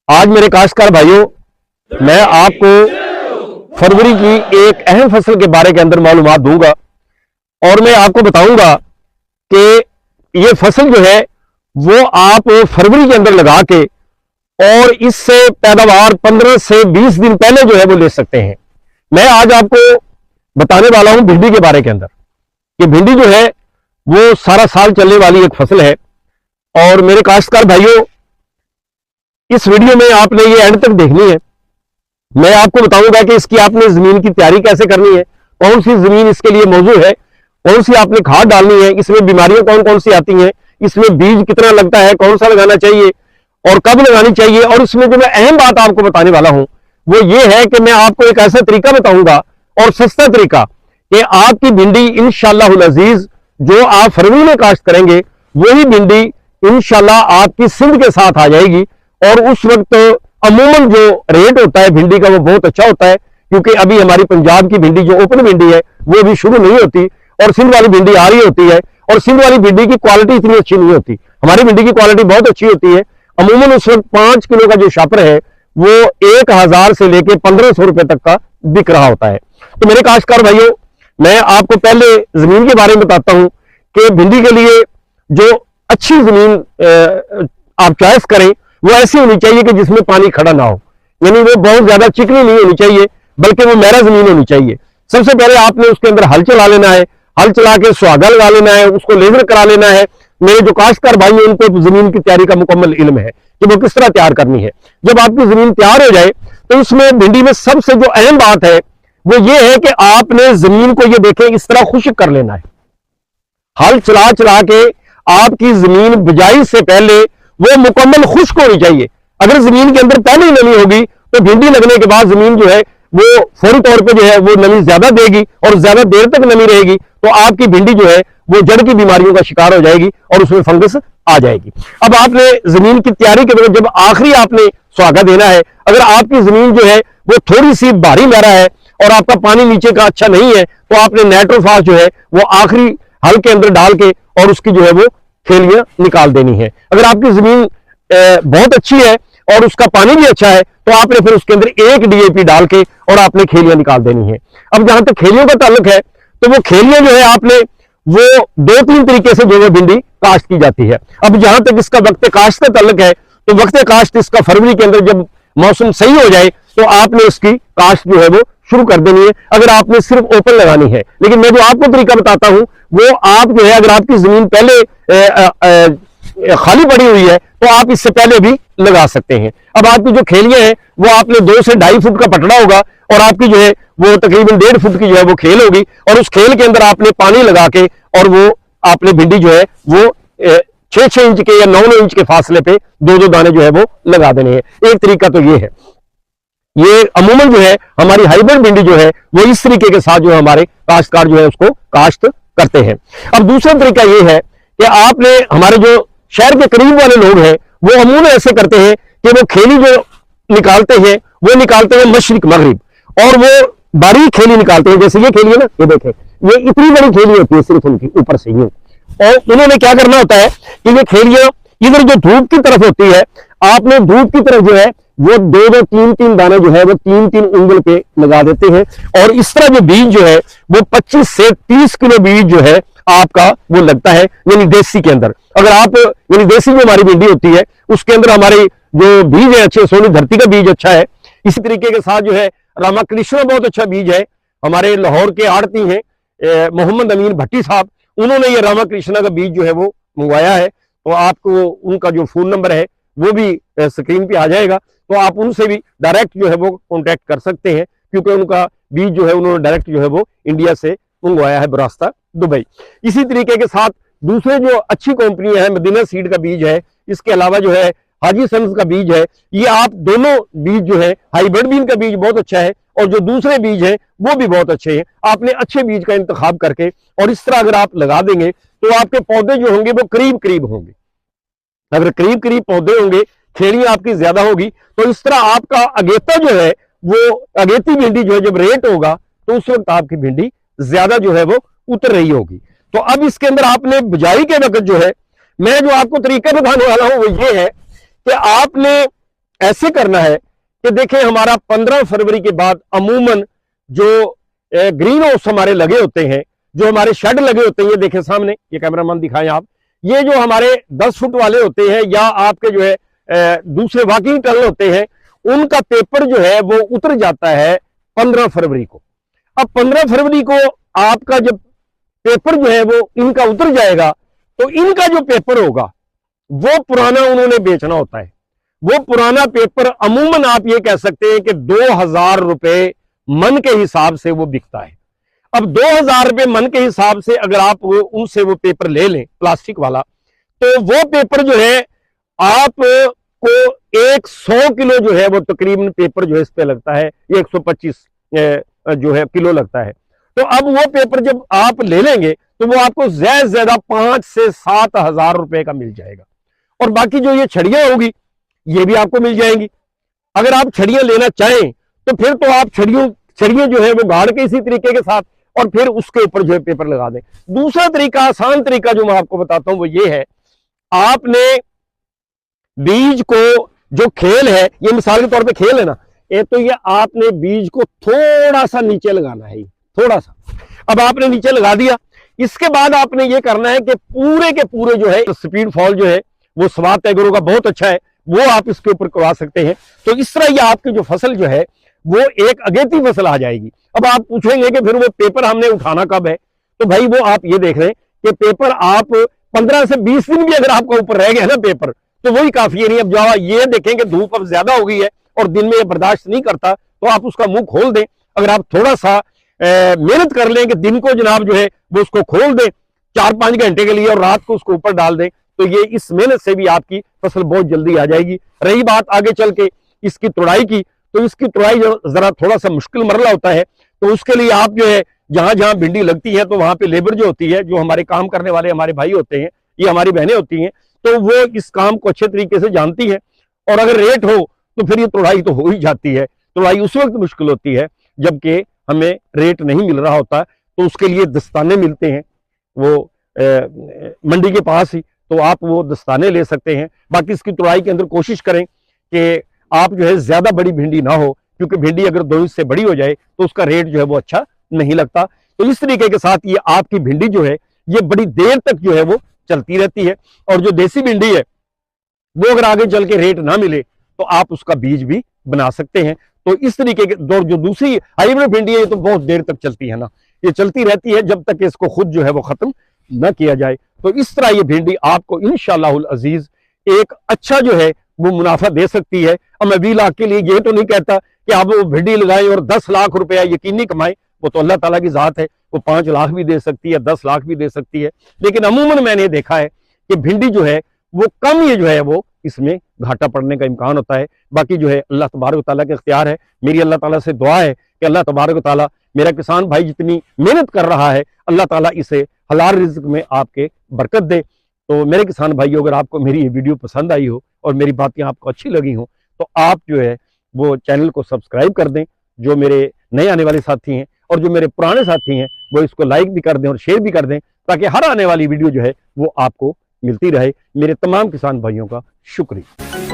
आज मेरे काश्तकार भाइयों, मैं आपको फरवरी की एक अहम फसल के बारे के अंदर मालूमात दूंगा और मैं आपको बताऊंगा कि ये फसल जो है वो आप फरवरी के अंदर लगा के और इससे पैदावार 15 से 20 दिन पहले जो है वो ले सकते हैं। मैं आज आपको बताने वाला हूं भिंडी के बारे के अंदर कि भिंडी जो है वो सारा साल चलने वाली एक फसल है। और मेरे काश्तकार भाइयों, इस वीडियो में आपने ये एंड तक देखनी है। मैं आपको बताऊंगा कि इसकी आपने जमीन की तैयारी कैसे करनी है, कौन सी जमीन इसके लिए मौजू है, कौन सी आपने खाद डालनी है, इसमें बीमारियां कौन कौन सी आती हैं, इसमें बीज कितना लगता है, कौन सा लगाना चाहिए और कब लगानी चाहिए। और इसमें जो मैं अहम बात आपको बताने वाला हूं वो ये है कि मैं आपको एक ऐसा तरीका बताऊंगा और सस्ता तरीका कि आपकी भिंडी इंशाअल्लाह अजीज जो आप फरवरी में काश्त करेंगे वही भिंडी इंशाअल्लाह आपकी सिंध के साथ आ जाएगी। और उस वक्त अमूमन जो रेट होता है भिंडी का वो बहुत अच्छा होता है, क्योंकि अभी हमारी पंजाब की भिंडी जो ओपन भिंडी है वो भी शुरू नहीं होती और सिंध वाली भिंडी आ रही होती है। और सिंध वाली भिंडी की क्वालिटी इतनी अच्छी नहीं होती, हमारी भिंडी की क्वालिटी बहुत अच्छी होती है। अमूमन उस वक्त 5 किलो का जो शापर है वो 1000 से लेके 1500 रुपए तक का बिक रहा होता है। तो मेरे काश्तकार भाइयों, मैं आपको पहले जमीन के बारे में बताता हूं कि भिंडी के लिए जो अच्छी जमीन आप चॉइस करें वो ऐसी होनी चाहिए कि जिसमें पानी खड़ा ना हो, यानी वो बहुत ज्यादा चिकनी नहीं होनी चाहिए बल्कि वो मैरा जमीन होनी चाहिए। सबसे पहले आपने उसके अंदर हल चला लेना है, हल चला के सुहागा लगा लेना है, उसको लेजर करा लेना है। मेरे जो काश्तकार भाई हैं उनको जमीन की तैयारी का मुकम्मल इल्म है कि वो किस तरह तैयार करनी है। जब आपकी जमीन तैयार हो जाए तो उसमें भिंडी में सबसे जो अहम बात है वो ये है कि आपने जमीन को ये देखें इस तरह खुश्क कर लेना है। हल चला चला के आपकी जमीन बिजाई से पहले वो मुकम्मल खुश्क होनी चाहिए। अगर जमीन के अंदर पहले ही नमी होगी तो भिंडी लगने के बाद जमीन जो है वो फौरी तौर पे जो है वो नमी ज्यादा देगी और ज्यादा देर तक नमी रहेगी तो आपकी भिंडी जो है वो जड़ की बीमारियों का शिकार हो जाएगी और उसमें फंगस आ जाएगी। अब आपने जमीन की तैयारी के दौरान जब आखिरी आपने सुहागा देना है, अगर आपकी जमीन जो है वो थोड़ी सी भारी मैरा है और आपका पानी नीचे का अच्छा नहीं है तो आपने नाइट्रोफास जो है वो आखिरी हल के अंदर डाल के और उसकी जो है वो खेलियां निकाल देनी है। अगर आपकी जमीन बहुत अच्छी है और उसका पानी भी अच्छा है तो आपने फिर उसके अंदर 1 DAP डाल के और आपने खेलियां निकाल देनी है। अब जहां तक खेलियों का ताल्लुक है तो वो खेलियां जो है आपने वो 2-3 तरीके से जो है भिंडी काश्त की जाती है। अब जहां तक इसका वक्त काश्त का ताल्लुक है तो वक्त काश्त इसका फरवरी के अंदर जब मौसम सही हो जाए तो आपने इसकी काश्त जो है वो शुरू कर देनी है, अगर आपने सिर्फ ओपन लगानी है। लेकिन मैं जो आपको तरीका बताता हूं वो आप जो है अगर आपकी जमीन पहले खाली पड़ी हुई है तो आप इससे पहले भी लगा सकते हैं। अब आपकी जो खेलियां हैं वो आपने 2 से 2.5 फुट का पटड़ा होगा और आपकी जो है वो तकरीबन 1.5 फुट की जो है वो खेल होगी और उस खेल के अंदर आपने पानी लगा के और वो आपने भिंडी जो है वो 6-6 इंच के या 9-9 इंच के फासले पे 2-2 दाने जो है वो लगा देने हैं। एक तरीका तो ये है। ये अमूमन जो है हमारी हाइब्रिड भिंडी जो है वो इस तरीके के साथ जो है हमारे काश्तकार जो है उसको काश्त करते हैं। अब दूसरा तरीका ये है कि आपने हमारे जो शहर के करीब वाले लोग हैं वो अमूमन ऐसे करते हैं कि वो खेली जो निकालते हैं वो निकालते हैं मशरिक मगरिब और वो बारीक खेली निकालते हैं। जैसे ये खेली है ना, ये देखें, ये इतनी बड़ी खेली होती है सिर्फ उनकी ऊपर से यूं, और उन्होंने क्या करना होता है कि ये खेलियां इधर जो धूप की तरफ होती है आपने धूप की तरफ जो है वो 2-2, 3-3 दाने जो है वो 3-3 उंगल पे लगा देते हैं और इस तरह जो बीज जो है वो 25 से 30 किलो बीज जो है आपका वो लगता है, यानी देसी के अंदर। अगर आप यानी देसी जो हमारी भिंडी होती है उसके अंदर हमारे जो बीज है अच्छे, सोनी धरती का बीज अच्छा है। इसी तरीके के साथ जो है रामा कृष्णा बहुत अच्छा बीज है। हमारे लाहौर के आड़ती हैं मोहम्मद अमीन भट्टी साहब, उन्होंने ये रामा कृष्णा का बीज जो है वो मंगवाया है। तो आपको उनका जो फोन नंबर है वो भी स्क्रीन पे आ जाएगा, तो आप उनसे भी डायरेक्ट जो है वो कॉन्टैक्ट कर सकते हैं, क्योंकि उनका बीज जो है उन्होंने डायरेक्ट जो है वो इंडिया से मंगवाया है बरास्ता दुबई। इसी तरीके के साथ दूसरे जो अच्छी कंपनियां हैं, मदीना सीड का बीज है, इसके अलावा जो है हाजी सन्स का बीज है। ये आप दोनों बीज जो है, हाइब्रिड बीन का बीज बहुत अच्छा है और जो दूसरे बीज है वो भी बहुत अच्छे हैं। आपने अच्छे बीज का इंतखाब करके और इस तरह अगर आप लगा देंगे तो आपके पौधे जो होंगे वो करीब करीब होंगे। अगर करीब करीब पौधे होंगे, खेड़ियां आपकी ज्यादा होगी, तो इस तरह आपका अगेता जो है वो अगेती भिंडी जो है जब रेट होगा तो उस वक्त आपकी भिंडी ज्यादा जो है वो उतर रही होगी। तो अब इसके अंदर आपने बुझाई के वक्त जो है, मैं जो आपको तरीका बताने वाला हूं वो ये है कि आपने ऐसे करना है कि देखें हमारा 15 फरवरी के बाद अमूमन जो ग्रीन हाउस हमारे लगे होते हैं, जो हमारे शेड लगे होते हैं, ये देखें सामने, ये कैमरामैन दिखाएं आप, ये जो हमारे 10 फुट वाले होते हैं या आपके जो है दूसरे वॉकिंग टनल होते हैं, उनका पेपर जो है वो उतर जाता है 15 फरवरी को। अब 15 फरवरी को आपका जब पेपर जो है वो इनका उतर जाएगा तो इनका जो पेपर होगा वो पुराना उन्होंने बेचना होता है। वो पुराना पेपर अमूमन आप ये कह सकते हैं कि 2000 रुपए मन के हिसाब से वो बिकता है। अब 2000 रुपए मन के हिसाब से अगर आप उनसे वो पेपर ले लें प्लास्टिक वाला, तो वो पेपर जो है आपको 100 किलो जो है वो तकरीबन पेपर जो है इस पे लगता है, 125 जो है किलो लगता है। तो अब वो पेपर जब आप ले लेंगे तो वो आपको ज्यादा से ज्यादा 5 से 7 हजार रुपए का मिल जाएगा। और बाकी जो ये छड़ियां होगी ये भी आपको मिल जाएंगी। अगर आप छड़ियां लेना चाहें तो फिर तो आप छड़ियां जो है वो गाड़ के इसी तरीके के साथ और फिर उसके ऊपर जो है पेपर लगा दें। दूसरा तरीका, आसान तरीका जो मैं आपको बताता हूं वो ये है, आपने बीज को, जो खेल है, ये मिसाल के तौर पे खेल है ना, ये तो ये आपने बीज को थोड़ा सा नीचे लगाना है, थोड़ा सा। अब आपने नीचे लगा दिया, इसके बाद आपने ये करना है कि पूरे के पूरे जो है स्पीड फॉल जो है वो स्वाद एग्रो का बहुत अच्छा है, वो आप इसके ऊपर करवा सकते हैं। तो इस तरह ये आपकी जो फसल जो है वो एक अगेती फसल आ जाएगी। अब आप पूछेंगे कि फिर वो पेपर हमने उठाना कब है, तो भाई वो आप ये देख रहे हैं कि पेपर आप 15 से 20 दिन भी अगर आपका ऊपर रह गया ना पेपर, तो वही काफी है। नहीं, अब जाओ ये देखें कि धूप अब ज्यादा हो गई है और दिन में ये बर्दाश्त नहीं करता, तो आप उसका मुंह खोल दें। अगर आप थोड़ा सा मेहनत कर लें कि दिन को जनाब जो है वो उसको खोल दें 4-5 घंटे के लिए और रात को उसको ऊपर डाल दें, तो ये इस मेहनत से भी आपकी फसल बहुत जल्दी आ जाएगी। रही बात आगे चल के इसकी तुड़ाई की, तो इसकी तुड़ाई जरा थोड़ा सा मुश्किल मरला होता है। तो उसके लिए आप जो है जहां जहां भिंडी लगती है तो वहां पे लेबर जो होती है, जो हमारे काम करने वाले हमारे भाई होते हैं, ये हमारी बहनें होती हैं, तो वो इस काम को अच्छे तरीके से जानती है। और अगर रेट हो तो फिर ये तुड़ाई तो हो ही जाती है। तुड़ाई उस वक्त मुश्किल होती है जबकि हमें रेट नहीं मिल रहा होता, तो उसके लिए दस्ताने मिलते हैं वो मंडी के पास ही, तो आप वो दस्ताने ले सकते हैं। बाकी इसकी तुड़ाई के अंदर कोशिश करें कि आप जो है ज्यादा बड़ी भिंडी ना हो, क्योंकि भिंडी अगर 2 इंच से बड़ी हो जाए तो उसका रेट जो है वो अच्छा नहीं लगता। तो इस तरीके के साथ ये आपकी भिंडी जो है ये बड़ी देर तक जो है वो चलती रहती है। और जो देसी भिंडी है वो अगर आगे चल के रेट ना मिले तो आप उसका बीज भी बना सकते हैं। तो इस तरीके के जो दूसरी हाइब्रिड भिंडी है ये तो बहुत देर तक चलती है ना, ये चलती रहती है जब तक इसको खुद जो है वो खत्म न किया जाए। तो इस तरह ये भिंडी आपको इंशाअल्लाहुल अजीज एक अच्छा जो है वो मुनाफा दे सकती है। अब मैं 20 लाख के लिए ये तो नहीं कहता कि आप वो भिंडी लगाएं और 10 लाख रुपया यकीनी कमाएं, वो तो अल्लाह ताला की जात है, वो 5 लाख भी दे सकती है, 10 लाख भी दे सकती है। लेकिन अमूमन मैंने देखा है कि भिंडी जो है वो कम ये जो है वो इसमें घाटा पड़ने का इम्कान होता है। बाकी जो है अल्लाह तबारक ताला के इख्तियार है। मेरी अल्लाह ताला से दुआ है कि अल्लाह तबारक ताला मेरा किसान भाई जितनी मेहनत कर रहा है अल्लाह ताला इसे हलाल रिज़्क में आपके बरकत दे। तो मेरे किसान भाइयों, अगर आपको मेरी ये वीडियो पसंद आई हो और मेरी बातें आपको अच्छी लगी हो तो आप जो है वो चैनल को सब्सक्राइब कर दें। जो मेरे नए आने वाले साथी हैं और जो मेरे पुराने साथी हैं वो इसको लाइक भी कर दें और शेयर भी कर दें, ताकि हर आने वाली वीडियो जो है वो आपको मिलती रहे। मेरे तमाम किसान भाइयों का शुक्रिया।